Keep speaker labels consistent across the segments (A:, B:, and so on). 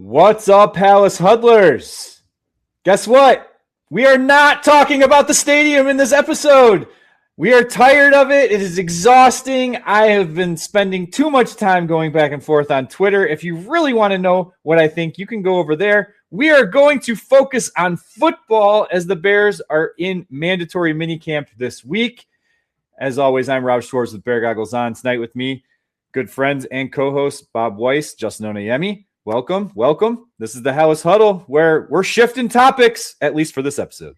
A: What's up, Halas Huddlers? Guess what? We are not talking about the stadium in this episode. We are tired of it. It is exhausting. I have been spending too much time going back and forth on Twitter. If you really want to know what I think, you can go over there. We are going to focus on football as the Bears are in mandatory minicamp this week. As always, I'm Rob Schwartz with Bear Goggles On. Tonight with me, good friends and co-hosts Bob Weiss, Justin Onayemi. Welcome. This is the Halas Huddle, where we're shifting topics, at least for this episode.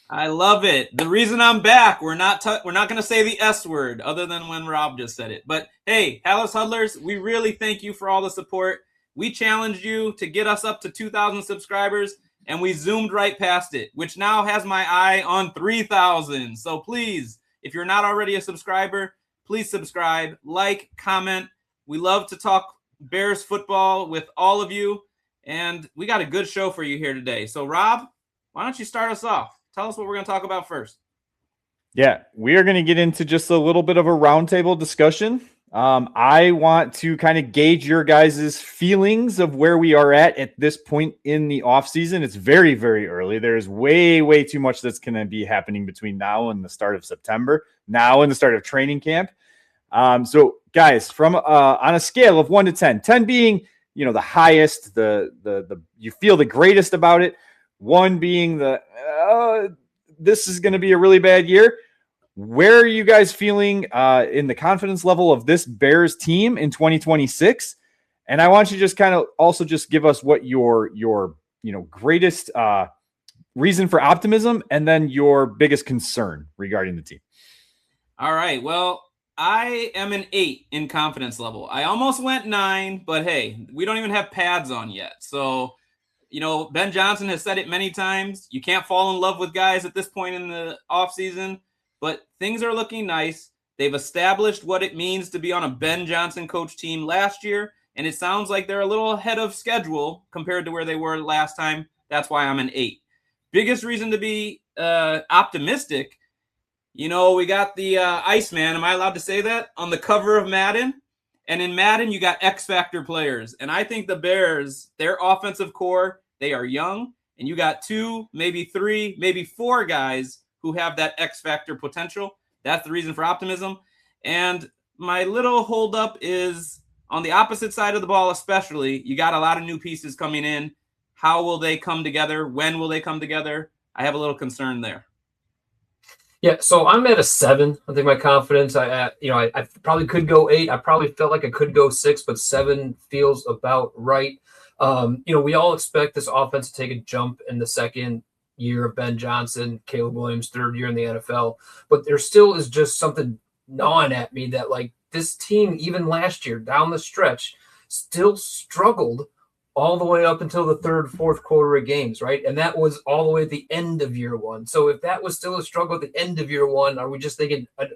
B: I love it. The reason I'm back, we're not going to say the S word, other than when Rob just said it. But hey, Halas Huddlers, we really thank you for all the support. We challenged you to get us up to 2,000 subscribers, and we zoomed right past it, which now has my eye on 3,000. So please, if you're not already a subscriber, please subscribe, like, comment. We love to talk Bears football with all of you, and we got a good show for you here today. So Rob, why don't you start us off? Tell us what we're going to talk about first.
A: Yeah, we are going to get into just a little bit of a roundtable discussion. I want to kind of gauge your guys' feelings of where we are at this point in the offseason. It's very, very early. There's way too much that's going to be happening between now and the start of September, now and the start of training camp. So guys, from on a scale of 1 to 10, 10 being, the highest, the you feel the greatest about it, 1 being this is going to be a really bad year. Where are you guys feeling in the confidence level of this Bears team in 2026? And I want you to just kind of also just give us what your greatest reason for optimism and then your biggest concern regarding the team.
B: All right. Well, I am an 8 in confidence level. I almost went 9, but hey, we don't even have pads on yet. So, Ben Johnson has said it many times. You can't fall in love with guys at this point in the offseason, but things are looking nice. They've established what it means to be on a Ben Johnson coach team last year, and it sounds like they're a little ahead of schedule compared to where they were last time. That's why I'm an 8. Biggest reason to be optimistic, we got the Iceman, am I allowed to say that, on the cover of Madden? And in Madden, you got X Factor players. And I think the Bears, their offensive core, they are young. And you got 2, maybe 3, maybe 4 guys who have that X Factor potential. That's the reason for optimism. And my little holdup is on the opposite side of the ball, especially, you got a lot of new pieces coming in. How will they come together? When will they come together? I have a little concern there.
C: Yeah, so I'm at a 7. I think my confidence, I probably could go 8. I probably felt like I could go 6, but 7 feels about right. We all expect this offense to take a jump in the second year of Ben Johnson, Caleb Williams' third year in the NFL, but there still is just something gnawing at me that, like, this team, even last year down the stretch, still struggled all the way up until the third, fourth quarter of games, right? And that was all the way at the end of year 1. So if that was still a struggle at the end of year 1, are we just thinking one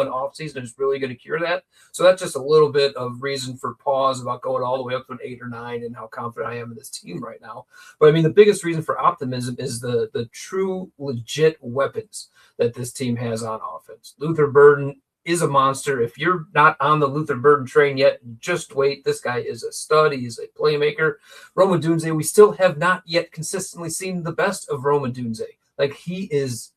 C: off season is really going to cure that? So that's just a little bit of reason for pause about going all the way up to an 8 or 9 and how confident I am in this team right now. But I mean, the biggest reason for optimism is the true legit weapons that this team has on offense. Luther Burden is a monster. If you're not on the Luther Burden train yet, just wait. This guy is a stud. He's a playmaker. Odunze, we still have not yet consistently seen the best of Odunze. Like, he was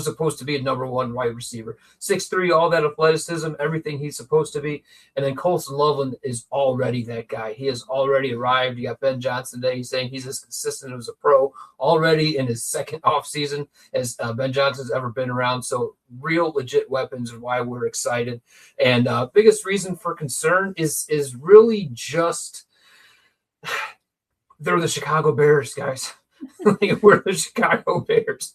C: supposed to be a number 1 wide receiver. 6'3", all that athleticism, everything he's supposed to be. And then Colston Loveland is already that guy. He has already arrived. You got Ben Johnson today. He's saying he's as consistent as a pro already in his second offseason as Ben Johnson's ever been around. So real legit weapons and why we're excited. And biggest reason for concern is really just they're the Chicago Bears, guys. We're the Chicago Bears.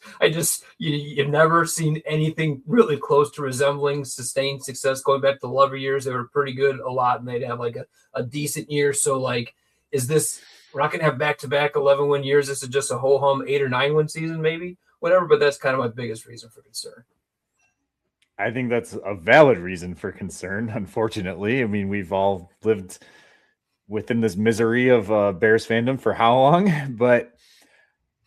C: You've never seen anything really close to resembling sustained success going back to the Lover years. They were pretty good a lot, and they'd have like a decent year. So, like, we're not going to have back-to-back 11-win years. This is just a ho-hum 8 or 9-win season, maybe, whatever. But that's kind of my biggest reason for concern.
A: I think that's a valid reason for concern, unfortunately. I mean, we've all lived within this misery of Bears fandom for how long? But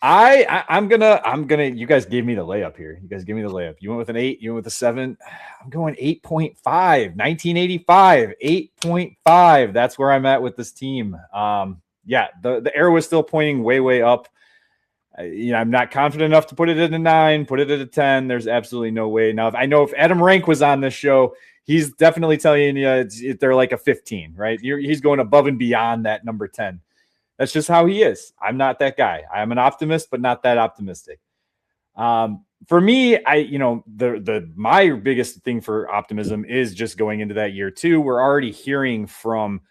A: I'm gonna. You guys gave me the layup here. You went with an 8. You went with a 7. I'm going 8.5. 1985, 8.5. That's where I'm at with this team. yeah, the arrow is still pointing way, way up. I'm not confident enough to put it at a 9, put it at a 10. There's absolutely no way. Now, if Adam Rank was on this show, he's definitely telling you they're like a 15, right? He's going above and beyond that number 10. That's just how he is. I'm not that guy. I'm an optimist, but not that optimistic. For me, my biggest thing for optimism is just going into that year 2. We're already hearing from,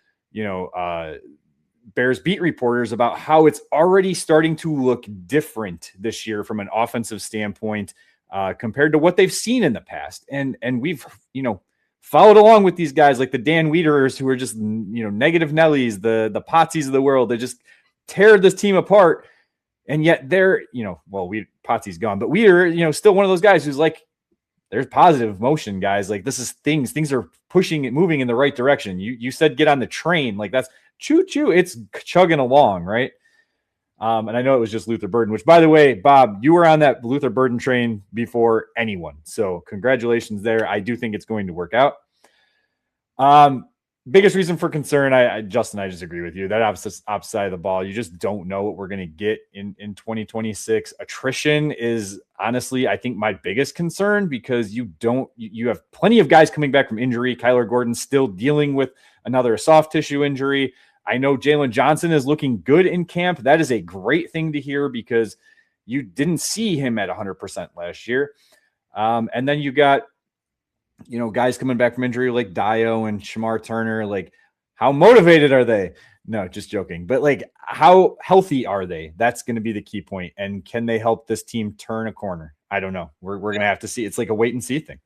A: Bears beat reporters about how it's already starting to look different this year from an offensive standpoint compared to what they've seen in the past. And we've, followed along with these guys like the Dan Wiederers, who are just, negative Nellies, the Pottsies of the world. They just tear this team apart. And yet they're, Potsy's gone, but we're, still one of those guys who's like, there's positive motion, guys. Like, this is things are pushing it, moving in the right direction. You said get on the train. Like, that's choo-choo. It's chugging along, right? And I know it was just Luther Burden, which, by the way, Bob, you were on that Luther Burden train before anyone. So congratulations there. I do think it's going to work out. Biggest reason for concern, Justin, I just agree with you. That opposite side of the ball, you just don't know what we're going to get in 2026. Attrition is honestly, I think, my biggest concern because you have plenty of guys coming back from injury. Kyler Gordon's still dealing with another soft tissue injury. I know Jalen Johnson is looking good in camp. That is a great thing to hear because you didn't see him at 100% last year. And then you got, guys coming back from injury like Dio and Shamar Turner. Like, how motivated are they? No, just joking. But like, how healthy are they? That's going to be the key point. And can they help this team turn a corner? I don't know. We're going to have to see. It's like a wait and see thing.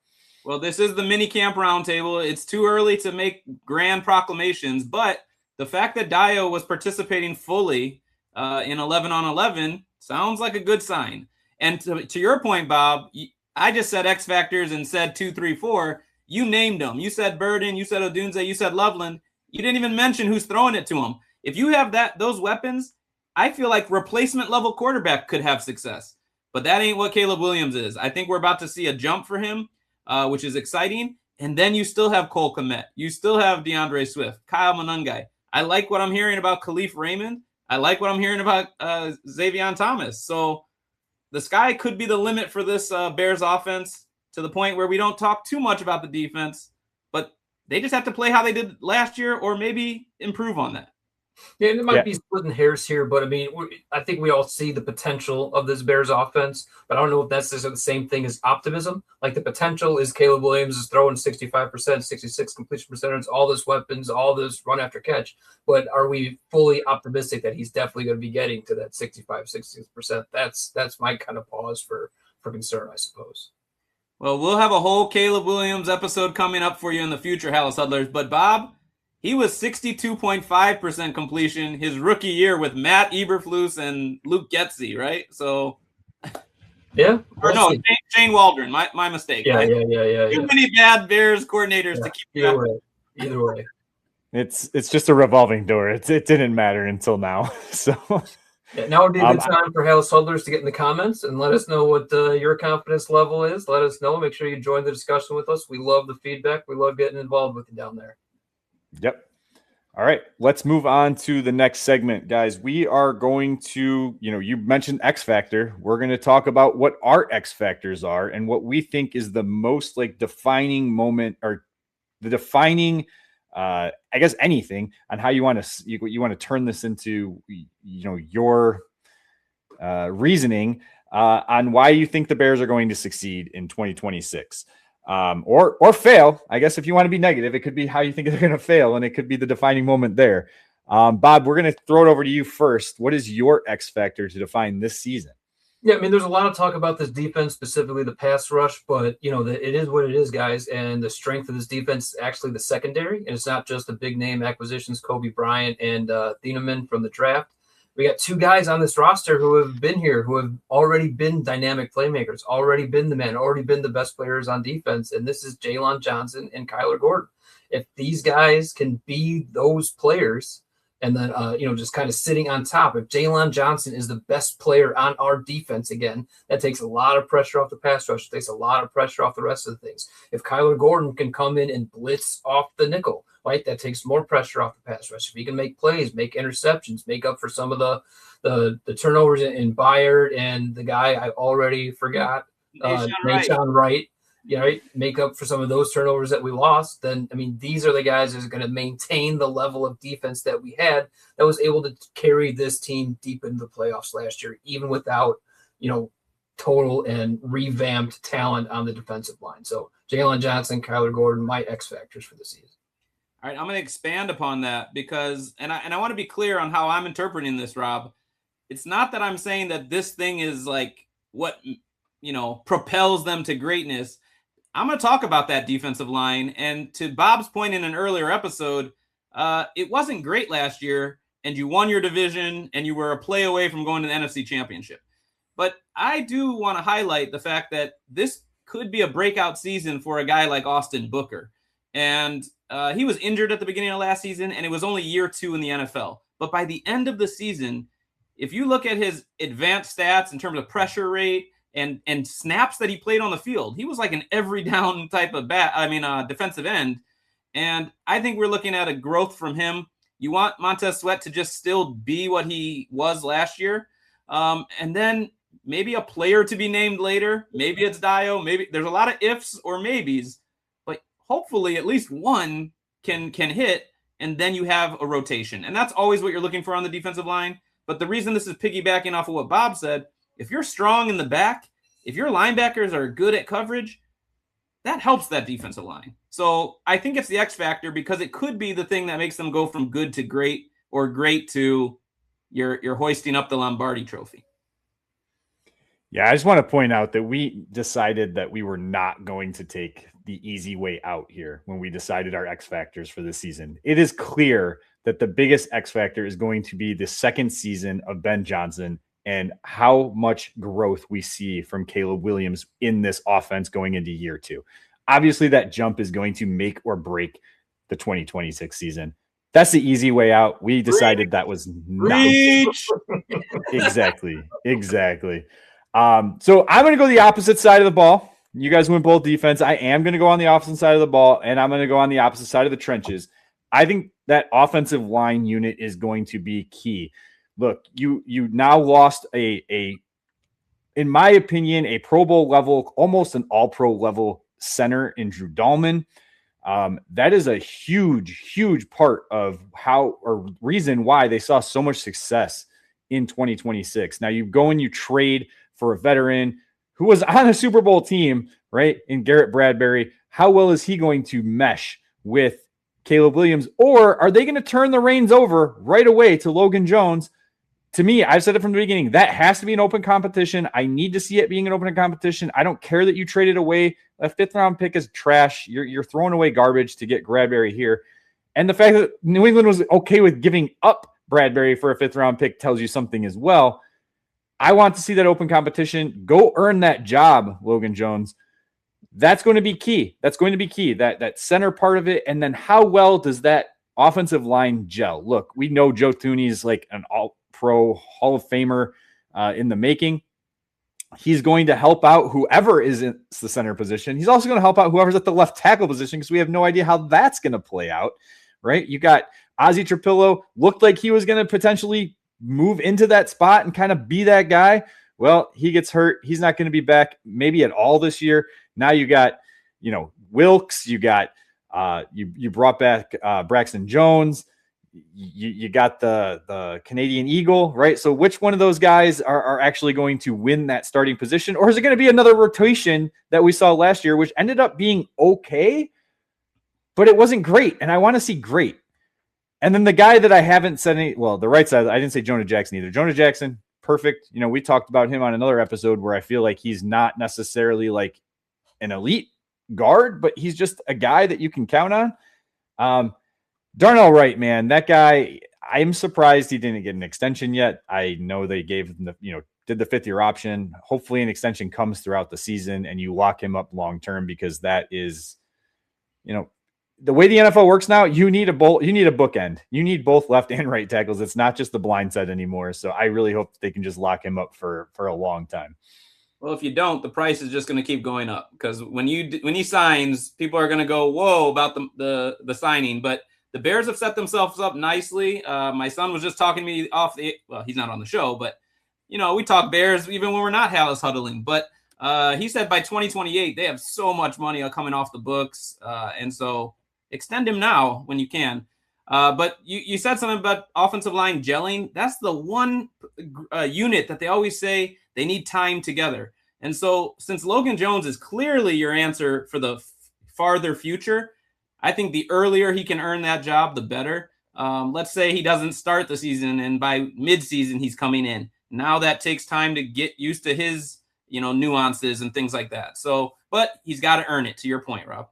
B: Well, this is the Minicamp Roundtable. It's too early to make grand proclamations, but the fact that Dio was participating fully in 11 on 11 sounds like a good sign. And to your point, Bob, I just said X factors and said 2, 3, 4. You named them. You said Burden. You said Odunze. You said Loveland. You didn't even mention who's throwing it to him. If you have those weapons, I feel like replacement level quarterback could have success. But that ain't what Caleb Williams is. I think we're about to see a jump for him, which is exciting. And then you still have Cole Kmet. You still have DeAndre Swift, Kyle Monungai. I like what I'm hearing about Khalif Raymond. I like what I'm hearing about Xavier Thomas. So the sky could be the limit for this Bears offense to the point where we don't talk too much about the defense, but they just have to play how they did last year or maybe improve on that.
C: Yeah, and it might be splitting hairs here, but I mean, I think we all see the potential of this Bears offense, but I don't know if that's the same thing as optimism. Like, the potential is Caleb Williams is throwing 65%, 66 completion percentage, all this weapons, all this run after catch. But are we fully optimistic that he's definitely going to be getting to that 65, 66%? That's my kind of pause for concern, I suppose.
B: Well, we'll have a whole Caleb Williams episode coming up for you in the future, Halas Huddlers. But Bob, he was 62.5% completion his rookie year with Matt Eberflus and Luke Getsy, right? So,
C: yeah.
B: Or no, Shane Waldron. My mistake.
C: Yeah.
B: Too many bad Bears coordinators to keep
C: Either way.
A: It's just a revolving door. It didn't matter until now. So
C: now would be a good time for Halas Huddlers to get in the comments and let us know what your confidence level is. Let us know. Make sure you join the discussion with us. We love the feedback. We love getting involved with you down there.
A: Yep. All right. Let's move on to the next segment, guys. We are going to, you mentioned X Factor. We're going to talk about what our X Factors are and what we think is the most defining moment or the defining, I guess, anything on how you want to turn this into, your reasoning on why you think the Bears are going to succeed in 2026. Or fail. I guess if you want to be negative, it could be how you think they're going to fail, and it could be the defining moment there. Bob, we're going to throw it over to you first. What is your X factor to define this season?
C: Yeah, I mean, there's a lot of talk about this defense, specifically the pass rush, but it is what it is, guys. And the strength of this defense is actually the secondary, and it's not just the big name acquisitions, Kobe Bryant and Thieneman from the draft. We got 2 guys on this roster who have been here, who have already been dynamic playmakers, already been the man, already been the best players on defense. And this is Jalen Johnson and Kyler Gordon. If these guys can be those players, And then, just kind of sitting on top. If Jalen Johnson is the best player on our defense again, that takes a lot of pressure off the pass rush. It takes a lot of pressure off the rest of the things. If Kyler Gordon can come in and blitz off the nickel, right, that takes more pressure off the pass rush. If he can make plays, make interceptions, make up for some of the turnovers in Byard and the guy I already forgot, Nahshon Wright, make up for some of those turnovers that we lost, then, these are the guys that are going to maintain the level of defense that we had that was able to carry this team deep into the playoffs last year, even without, total and revamped talent on the defensive line. So Jalen Johnson, Kyler Gordon, my X factors for the season.
B: All right, I'm going to expand upon that because, and I want to be clear on how I'm interpreting this, Rob. It's not that I'm saying that this thing is like what, propels them to greatness. I'm going to talk about that defensive line. And to Bob's point in an earlier episode, it wasn't great last year, and you won your division, and you were a play away from going to the NFC Championship. But I do want to highlight the fact that this could be a breakout season for a guy like Austin Booker. And he was injured at the beginning of last season, and it was only year 2 in the NFL. But by the end of the season, if you look at his advanced stats in terms of pressure rate, and snaps that he played on the field, he was like an every down type of defensive end. And I think we're looking at a growth from him. You want Montez Sweat to just still be what he was last year. And then maybe a player to be named later. Maybe it's Dio. Maybe there's a lot of ifs or maybes, but hopefully at least one can hit. And then you have a rotation. And that's always what you're looking for on the defensive line. But the reason this is piggybacking off of what Bob said, if you're strong in the back, if your linebackers are good at coverage, that helps that defensive line. So I think it's the X factor because it could be the thing that makes them go from good to great or great to you're hoisting up the Lombardi trophy.
A: Yeah, I just want to point out that we decided that we were not going to take the easy way out here when we decided our X factors for this season. It is clear that the biggest X factor is going to be the second season of Ben Johnson and how much growth we see from Caleb Williams in this offense going into year 2. Obviously, that jump is going to make or break the 2026 season. That's the easy way out. We decided that was not. Exactly. So I'm going to go the opposite side of the ball. You guys went both defense. I am going to go on the opposite side of the ball, and I'm going to go on the opposite side of the trenches. I think that offensive line unit is going to be key. Look, you now lost in my opinion, a Pro Bowl level, almost an all-pro level center in Drew Dahlman. That is a huge part of reason why they saw so much success in 2026. Now you go and you trade for a veteran who was on a Super Bowl team, right? In Garrett Bradbury. How well is he going to mesh with Caleb Williams? Or are they going to turn the reins over right away to Logan Jones? To me, I've said it from the beginning, that has to be an open competition. I need to see it being an open competition. I don't care that you traded away a 5th-round pick as trash. You're throwing away garbage to get Bradbury here. And the fact that New England was okay with giving up Bradbury for a 5th-round pick tells you something as well. I want to see that open competition. Go earn that job, Logan Jones. That's going to be key. That center part of it. And then how well does that offensive line gel? Look, we know Joe Thuney is like an all-pro Hall of Famer in the making. He's going to help out whoever is in the center position. He's also going to help out whoever's at the left tackle position because we have no idea how that's going to play out, right? You got Ozzie Trapillo, looked like he was going to potentially move into that spot and kind of be that guy. Well, he gets hurt. He's not going to be back maybe at all this year. Now you got, Wilkes. You got you brought back Braxton Jones. You got the Canadian Eagle, right? So which one of those guys are actually going to win that starting position? Or is it going to be another rotation that we saw last year, which ended up being okay, but it wasn't great. And I want to see great. And then the guy that I haven't said the right side, I didn't say Jonah Jackson either. Jonah Jackson, perfect. We talked about him on another episode where I feel like he's not necessarily like an elite guard, but he's just a guy that you can count on. Darnell Wright, man, that guy, I'm surprised he didn't get an extension yet. I know they gave him did the 5th-year option. Hopefully an extension comes throughout the season and you lock him up long-term because that is, the way the NFL works now, you need a bookend. You need both left and right tackles. It's not just the blind side anymore. So I really hope they can just lock him up for a long time.
B: Well, if you don't, the price is just going to keep going up, because when he signs, people are going to go, whoa, about the signing. But the Bears have set themselves up nicely. My son was just talking to me well, he's not on the show, but we talk Bears even when we're not Halas huddling. But he said by 2028, they have so much money coming off the books. And so extend him now when you can. But you said something about offensive line gelling. That's the one unit that they always say they need time together. And so since Logan Jones is clearly your answer for the farther future, I think the earlier he can earn that job, the better. Let's say he doesn't start the season and by mid-season he's coming in. Now that takes time to get used to his, nuances and things like that. So, but he's got to earn it, to your point, Rob.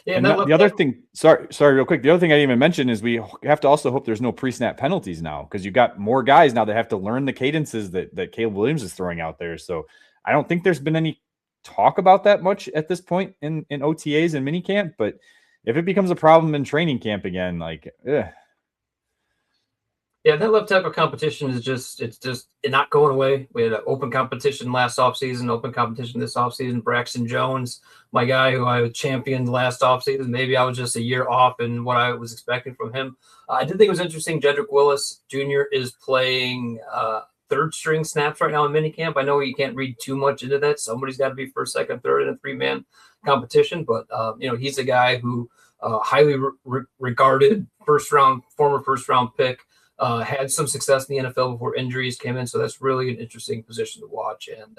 A: Yeah, and the other thing, sorry, real quick. The other thing I didn't even mention is we have to also hope there's no pre-snap penalties now, because you got more guys now that have to learn the cadences that Caleb Williams is throwing out there. So I don't think there's been any talk about that much at this point in OTAs and minicamp. But if it becomes a problem in training camp again,
C: Yeah, that left tackle competition is just not going away. We had an open competition last offseason, open competition this offseason. Braxton Jones, my guy who I championed last offseason. Maybe I was just a year off in what I was expecting from him. I did think it was interesting. Jedrick Willis Jr. is playing third string snaps right now in minicamp. I know you can't read too much into that. Somebody's got to be first, second, third in a three-man competition. But, he's a guy who highly regarded former first-round pick. Had some success in the NFL before injuries came in, so that's really an interesting position to watch, and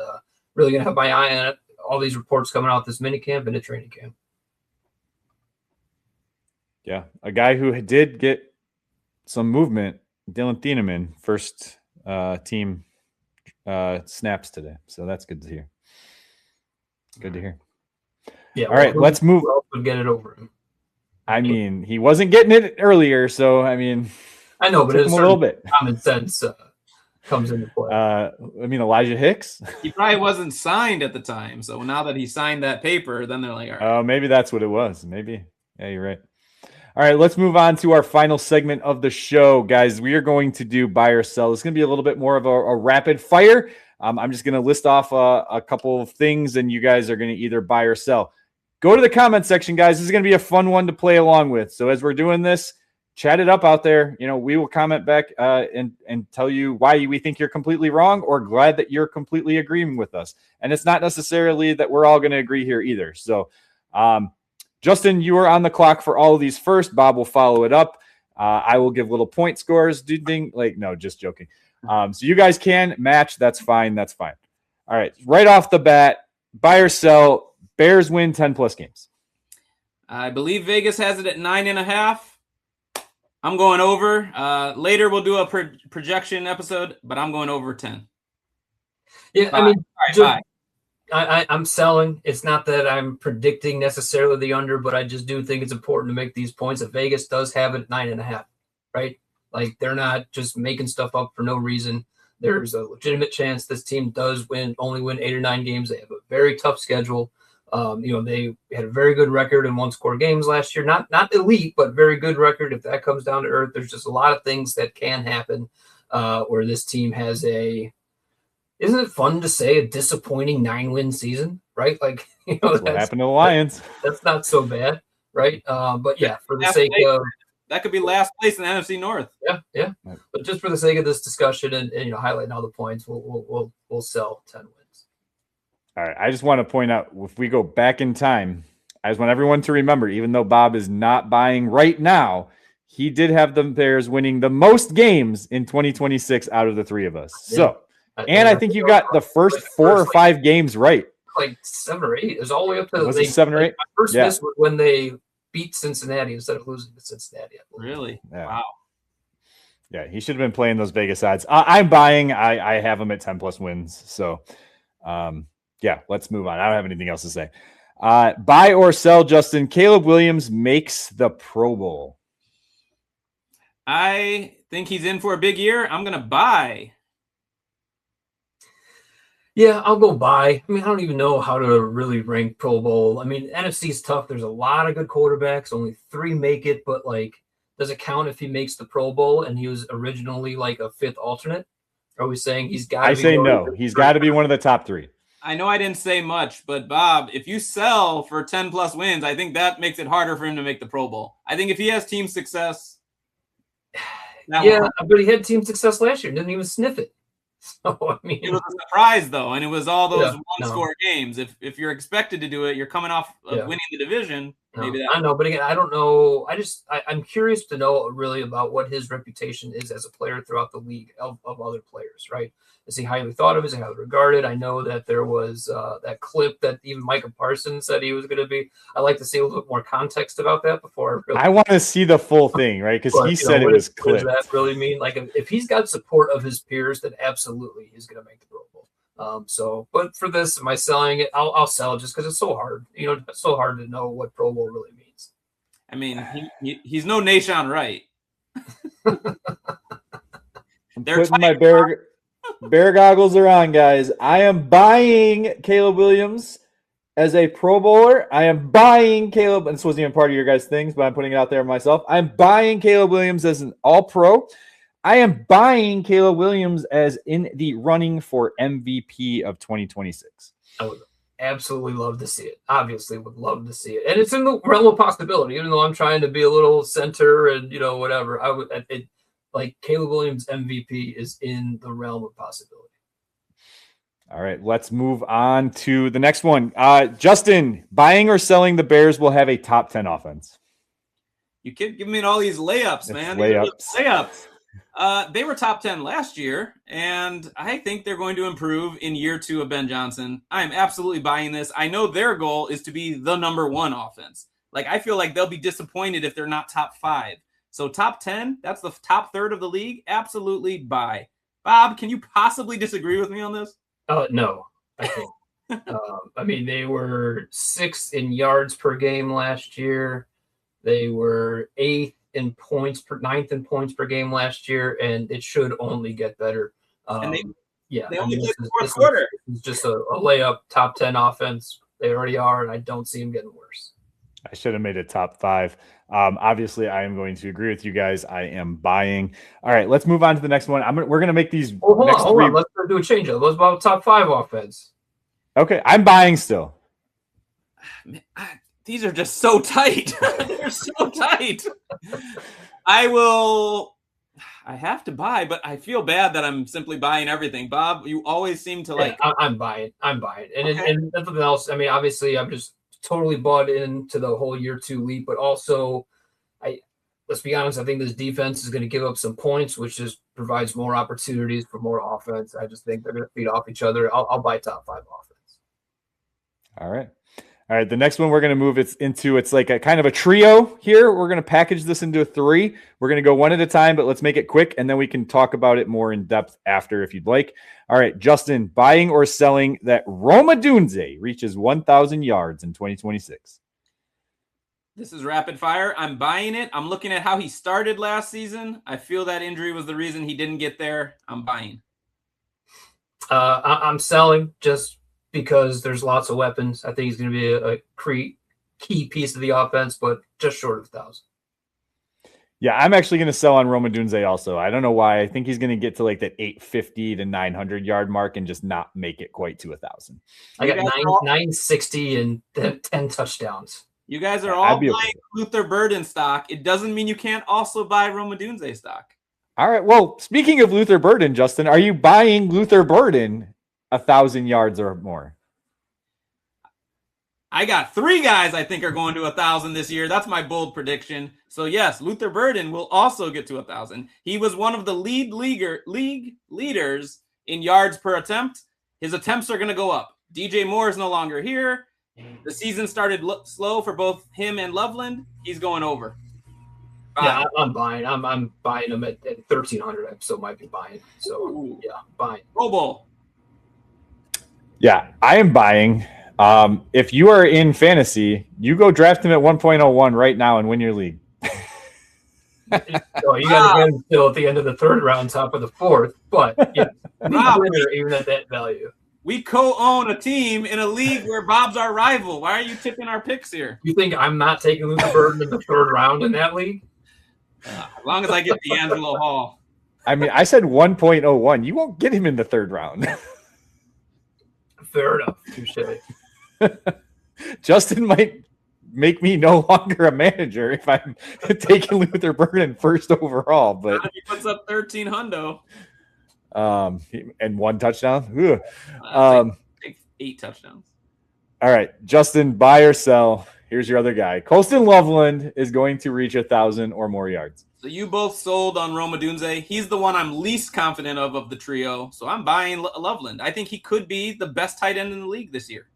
C: really going to have my eye on it. All these reports coming out this minicamp and a training camp.
A: Yeah, a guy who did get some movement, Dylan Thieneman, first team snaps today, so that's good to hear. Good to hear.
C: Yeah.
A: All right, let's move.
C: Would get it over him.
A: I mean, he wasn't getting it earlier, so I mean.
C: I know, but it's
A: a little bit
C: common sense comes into play.
A: Elijah Hicks.
B: He probably wasn't signed at the time, so now that he signed that paper, then they're like, all right.
A: Oh, maybe that's what it was. Maybe. Yeah, you're right. All right, let's move on to our final segment of the show, guys. We are going to do buy or sell. It's going to be a little bit more of a rapid fire. I'm just going to list off a couple of things, and you guys are going to either buy or sell. Go to the comment section, guys. This is going to be a fun one to play along with. So as we're doing this, chat it up out there. We will comment back and tell you why we think you're completely wrong or glad that you're completely agreeing with us. And it's not necessarily that we're all going to agree here either. So, Justin, you are on the clock for all of these first. Bob will follow it up. I will give little point scores. No, just joking. So you guys can match. That's fine. That's fine. All right. Right off the bat, buy or sell. Bears win 10+ games.
B: I believe Vegas has it at 9.5. I'm going over. Later we'll do a projection episode, but I'm going over 10.
C: Yeah,
B: bye.
C: I mean,
B: Bye.
C: I'm selling. It's not that I'm predicting necessarily the under, but I just do think it's important to make these points that Vegas does have it at 9.5, right? Like, they're not just making stuff up for no reason. There's a legitimate chance this team does only win 8 or 9 games. They have a very tough schedule. They had a very good record in one-score games last year. Not elite, but very good record. If that comes down to earth, there's just a lot of things that can happen where this team has isn't it fun to say, a disappointing 9-win season, right? Like,
A: that's what happened to the Lions.
C: That's not so bad, right? But yeah, for the sake of
B: that could be last place in the NFC North.
C: Yeah. But just for the sake of this discussion and highlighting all the points, we'll sell 10 wins.
A: All right. I just want to point out, if we go back in time, I just want everyone to remember, even though Bob is not buying right now, he did have the Bears winning the most games in 2026 out of the three of us. Yeah. So, and I think you got the first 4 or 5 games right.
C: Like 7 or 8. It was all the way up to
A: was it 7 or 8?
C: My first miss was when they beat Cincinnati instead of losing to Cincinnati.
B: Really?
A: Yeah.
B: Wow.
A: Yeah, he should have been playing those Vegas odds. I'm buying. I have him at 10+ wins. So, yeah, let's move on. I don't have anything else to say. Buy or sell, Justin. Caleb Williams makes the Pro Bowl.
B: I think he's in for a big year. I'm going to buy.
C: Yeah, I'll go by. I mean, I don't even know how to really rank Pro Bowl. I mean, NFC is tough. There's a lot of good quarterbacks. Only 3 make it, but like, does it count if he makes the Pro Bowl and he was originally like a 5th alternate? Are we saying he's got to be?
A: I say no. He's got to be one of the top 3.
B: I know I didn't say much, but Bob, if you sell for 10 plus wins, I think that makes it harder for him to make the Pro Bowl. I think if he has team success,
C: yeah, but he had team success last year and didn't even sniff it. So I mean,
B: it was a surprise though, and it was all those one-score games. If you're expected to do it, you're coming off of winning the division. Maybe
C: I know, but again, I don't know. I'm curious to know really about what his reputation is as a player throughout the league of other players, right? Is he highly thought of? Is he highly regarded? I know that there was that clip that even Micah Parsons said he was going to be. I'd like to see a little bit more context about that before.
A: I want to see the full thing, right? Because he said it was clipped.
C: What does that really mean? Like, if he's got support of his peers, then absolutely he's going to make the Pro Bowl. But for this, am I selling it? I'll sell it just because it's so hard. You know, it's so hard to know what Pro Bowl really means.
B: I mean, he's no Nashon Wright.
A: They're putting my bear goggles are on, guys. I am buying Caleb Williams as a Pro Bowler. I am buying Caleb, and this wasn't even part of your guys' things, but I'm putting it out there myself. I'm buying Caleb Williams as an All-Pro. I am buying Caleb Williams as in the running for MVP of 2026.
C: I would absolutely love to see it. Obviously would love to see it. And it's in the realm of possibility, even though I'm trying to be a little center and, you know, whatever. Like Caleb Williams MVP is in the realm of possibility.
A: All right, let's move on to the next one. Justin, buying or selling the Bears will have a top 10 offense.
B: You keep giving me all these layups, man.
A: Layups.
B: They were top 10 last year, and I think they're going to improve in year 2 of Ben Johnson. I am absolutely buying this. I know their goal is to be the number 1 offense. Like, I feel like they'll be disappointed if they're not top 5. So top 10, that's the top third of the league. Absolutely buy. Bob, can you possibly disagree with me on this?
C: No, I can't. I mean, they were 6th in yards per game last year. They were 9th in points per game last year, and it should only get better.
B: They only played the fourth quarter.
C: It's just a layup top 10 offense. They already are, and I don't see them getting worse.
A: I should have made it top 5. Obviously, I am going to agree with you guys. I am buying. All right, let's move on to the next one. We're going to make these
C: hold on. Let's do a change up. Let's about top 5 offense.
A: Okay, I'm buying still.
B: Man, these are just so tight. They're so tight. I have to buy, but I feel bad that I'm simply buying everything. Bob, you always seem to like.
C: I'm buying. And nothing else. I mean, obviously, I'm just totally bought into the whole year 2 leap, but also, let's be honest, I think this defense is going to give up some points, which just provides more opportunities for more offense. I just think they're going to feed off each other. I'll buy top 5 offense.
A: All right. The next one we're going to move it's like a kind of a trio here. We're going to package this into a 3. We're going to go one at a time, but let's make it quick, and then we can talk about it more in depth after if you'd like. All right, Justin, buying or selling that Odunze reaches 1,000 yards in 2026?
B: This is rapid fire. I'm buying it. I'm looking at how he started last season. I feel that injury was the reason he didn't get there. I'm buying.
C: I'm selling just because there's lots of weapons. I think he's going to be a key piece of the offense, but just short of 1,000.
A: Yeah, I'm actually going to sell on Odunze also. I don't know why. I think he's going to get to like that 850 to 900 yard mark and just not make it quite to 1,000.
C: I got 960 and 10 touchdowns.
B: You guys are all buying Luther Burden stock. It doesn't mean you can't also buy Odunze stock.
A: All right. Well, speaking of Luther Burden, Justin, are you buying Luther Burden 1,000 yards or more?
B: I got 3 guys I think are going to 1,000 this year. That's my bold prediction. So yes, Luther Burden will also get to 1,000. He was one of the league leaders in yards per attempt. His attempts are going to go up. DJ Moore is no longer here. The season started slow for both him and Loveland. He's going over.
C: Yeah, I'm buying. I'm buying him at 1,300. I still might be buying. So yeah, buying.
B: Pro Bowl.
A: Yeah, I am buying. If you are in fantasy, you go draft him at 1.01 right now and win your league.
C: So you got to get him still at the end of the 3rd round, top of the 4th, but yeah, even at that value.
B: We co-own a team in a league where Bob's our rival. Why are you tipping our picks here?
C: You think I'm not taking Luther Burden in the third round in that league?
B: As long as I get D'Angelo Hall.
A: I mean, I said 1.01. You won't get him in the third round.
C: Fair enough. Touche.
A: Justin might make me no longer a manager if I'm taking Luther Burden first overall. But
B: he puts up 13 hundo.
A: And 1 touchdown.
B: Take 8 touchdowns.
A: All right, Justin, buy or sell. Here's your other guy. Colston Loveland is going to reach 1,000 or more yards.
B: So you both sold on Odunze. He's the one I'm least confident of the trio. So I'm buying Loveland. I think he could be the best tight end in the league this year.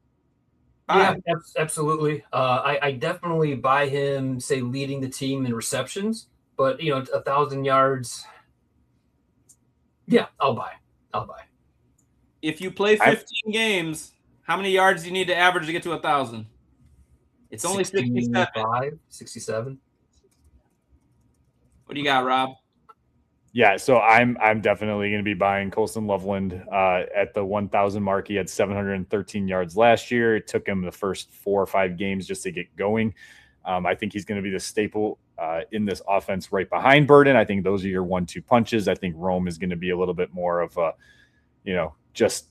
C: Yeah, absolutely. I definitely buy him, say, leading the team in receptions. But, 1,000 yards, yeah, I'll buy.
B: If you play 15 games, how many yards do you need to average to get to 1,000? It's only 67.
C: 67.
B: What do you got, Rob?
A: Yeah, so I'm definitely going to be buying Colston Loveland at the 1,000 mark. He had 713 yards last year. It took him the first 4 or 5 games just to get going. I think he's going to be the staple in this offense right behind Burden. I think those are your 1-2 punches. I think Rome is going to be a little bit more of a, just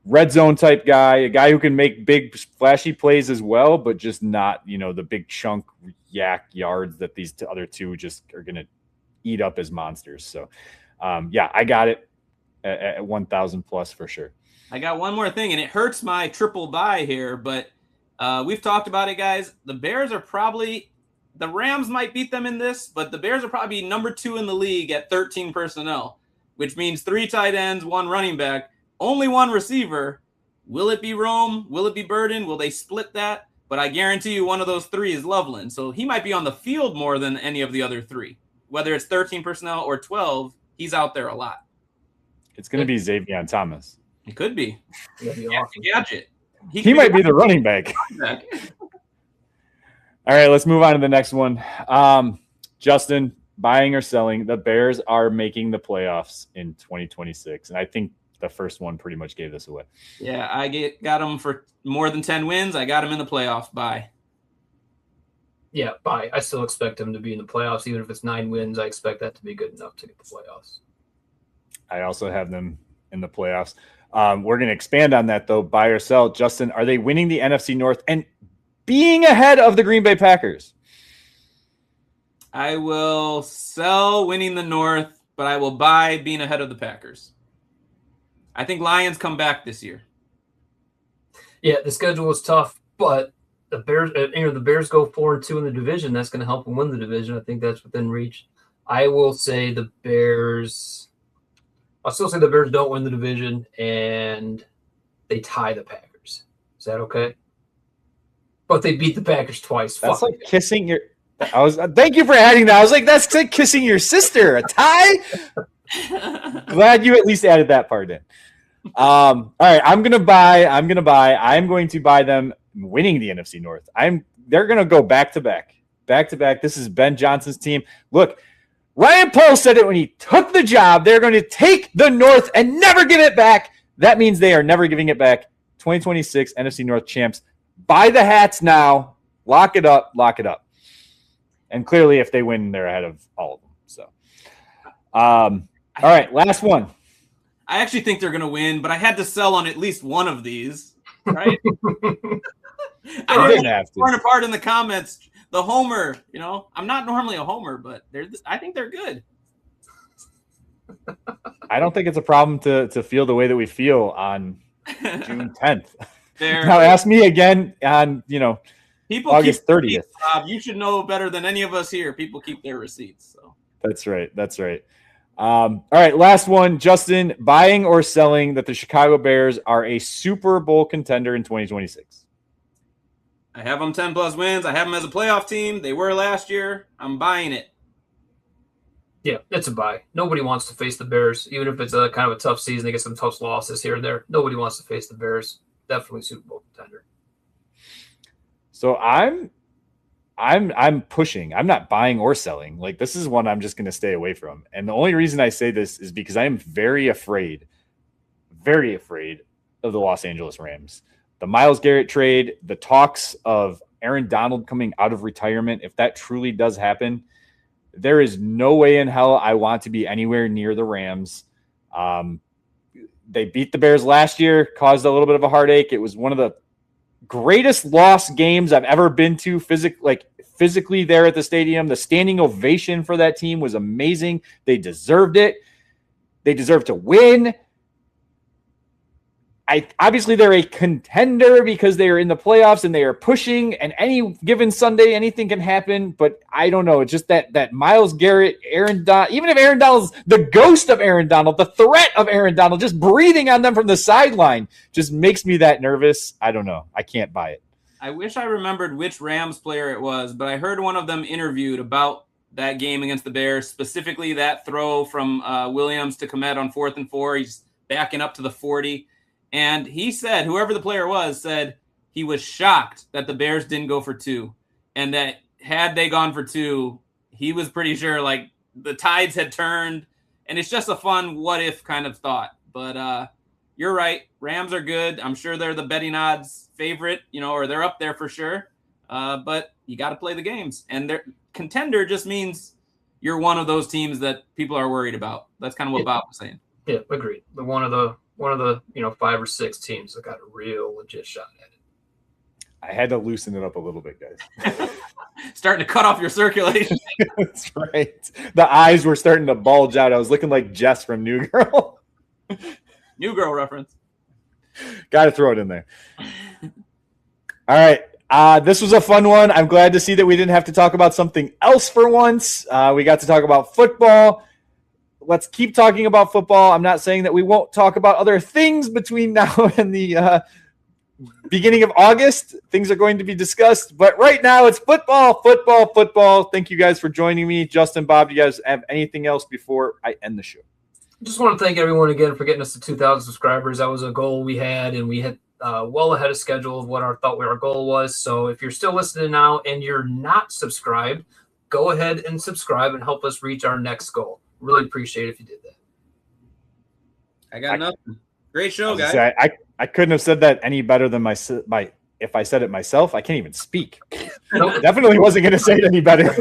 A: red zone type guy, a guy who can make big flashy plays as well, but just not, the big chunk yak yards that these other two just are going to eat up as monsters. So, I got it at 1,000 plus for sure.
B: I got one more thing, and it hurts my triple buy here, but we've talked about it, guys. The Bears are probably – the Rams might beat them in this, but the Bears are probably number 2 in the league at 13 personnel, which means 3 tight ends, 1 running back, only 1 receiver. Will it be Rome? Will it be Burden? Will they split that? But I guarantee you one of those 3 is Loveland. So he might be on the field more than any of the other 3. Whether it's 13 personnel or 12, he's out there a lot.
A: It's going to be Xavier Thomas.
B: It could be.
C: Awesome.
B: Gadget.
A: He might be the running back. All right, let's move on to the next one. Justin, buying or selling? The Bears are making the playoffs in 2026, and I think the first one pretty much gave this away.
B: Yeah, I got them for more than 10 wins. I got them in the playoffs. Bye.
C: Yeah, bye. I still expect them to be in the playoffs. Even if it's 9 wins, I expect that to be good enough to get the playoffs.
A: I also have them in the playoffs. We're going to expand on that, though. Buy or sell. Justin, are they winning the NFC North and being ahead of the Green Bay Packers?
B: I will sell winning the North, but I will buy being ahead of the Packers. I think Lions come back this year.
C: Yeah, the schedule is tough, but the Bears, the Bears go 4-2 in the division. That's going to help them win the division. I think that's within reach. I will say the Bears. I'll still say the Bears don't win the division and they tie the Packers. Is that okay? But they beat the Packers twice.
A: That's like kissing your. Thank you for adding that. I was like, that's like kissing your sister. A tie. Glad you at least added that part in. All right, I'm going to buy them winning the NFC North. They're going to go back to back. This is Ben Johnson's team. Look, Ryan Pohl said it when he took the job. They're going to take the North and never give it back. That means they are never giving it back. 2026 NFC North champs. Buy the hats now. Lock it up. And clearly, if they win, they're ahead of all of them. So, all right, last one.
B: I actually think they're going to win, but I had to sell on at least one of these, right? I didn't have to. Torn apart in the comments. The homer, I'm not normally a homer, but I think they're good.
A: I don't think it's a problem to feel the way that we feel on June 10th. Now ask me again on,
B: people
A: August 30th.
B: You should know better than any of us here. People keep their receipts. So
A: That's right. All right, last one. Justin, buying or selling that the Chicago Bears are a Super Bowl contender in 2026?
B: I have them 10 plus wins. I have them as a playoff team. They were last year. I'm buying it.
C: Yeah, it's a buy. Nobody wants to face the Bears, even if it's a kind of a tough season. They get some tough losses here and there. Nobody wants to face the Bears. Definitely Super Bowl contender.
A: So I'm pushing. I'm not buying or selling. Like, this is one I'm just going to stay away from. And the only reason I say this is because I am very afraid of the Los Angeles Rams. The Myles Garrett trade, the talks of Aaron Donald coming out of retirement, if that truly does happen, there is no way in hell I want to be anywhere near the Rams. They beat the Bears last year, caused a little bit of a heartache. It was one of the greatest lost games I've ever been to physically there at the stadium. The standing ovation for that team was amazing. They deserved it. They deserve to win. Obviously they're a contender because they are in the playoffs and they are pushing, and any given Sunday, anything can happen. But I don't know. It's just that Myles Garrett, Aaron Donald, even if Aaron Donald's the ghost of Aaron Donald, the threat of Aaron Donald, just breathing on them from the sideline just makes me that nervous. I don't know. I can't buy it.
B: I wish I remembered which Rams player it was, but I heard one of them interviewed about that game against the Bears, specifically that throw from Williams to Kmet on 4th and 4. He's backing up to the 40. And he said, whoever the player was, said he was shocked that the Bears didn't go for 2. And that had they gone for 2, he was pretty sure like the tides had turned. And it's just a fun what if kind of thought. But you're right. Rams are good. I'm sure they're the betting odds favorite, or they're up there for sure. But you got to play the games. And their contender just means you're one of those teams that people are worried about. That's kind of what Bob was saying.
C: Yeah, agreed. One of the 5 or 6 teams that got a real legit shot at it.
A: I had to loosen it up a little bit, guys.
B: Starting to cut off your circulation.
A: That's right. The eyes were starting to bulge out. I was looking like Jess from New Girl.
B: New Girl reference.
A: Got to throw it in there. All right. This was a fun one. I'm glad to see that we didn't have to talk about something else for once. We got to talk about football. Let's keep talking about football. I'm not saying that we won't talk about other things between now and the beginning of August. Things are going to be discussed. But right now it's football, football, football. Thank you guys for joining me. Justin, Bob, do you guys have anything else before I end the show?
C: Just want to thank everyone again for getting us to 2,000 subscribers. That was a goal we had, and we hit well ahead of schedule of what our goal was. So if you're still listening now and you're not subscribed, go ahead and subscribe and help us reach our next goal. Really appreciate it if you did that.
B: I got nothing. Great show, guys.
A: I couldn't have said that any better than if I said it myself. I can't even speak. Nope. Definitely wasn't going to say it any better.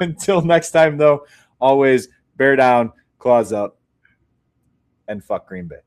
A: Until next time, though, always bear down, claws up, and fuck Green Bay.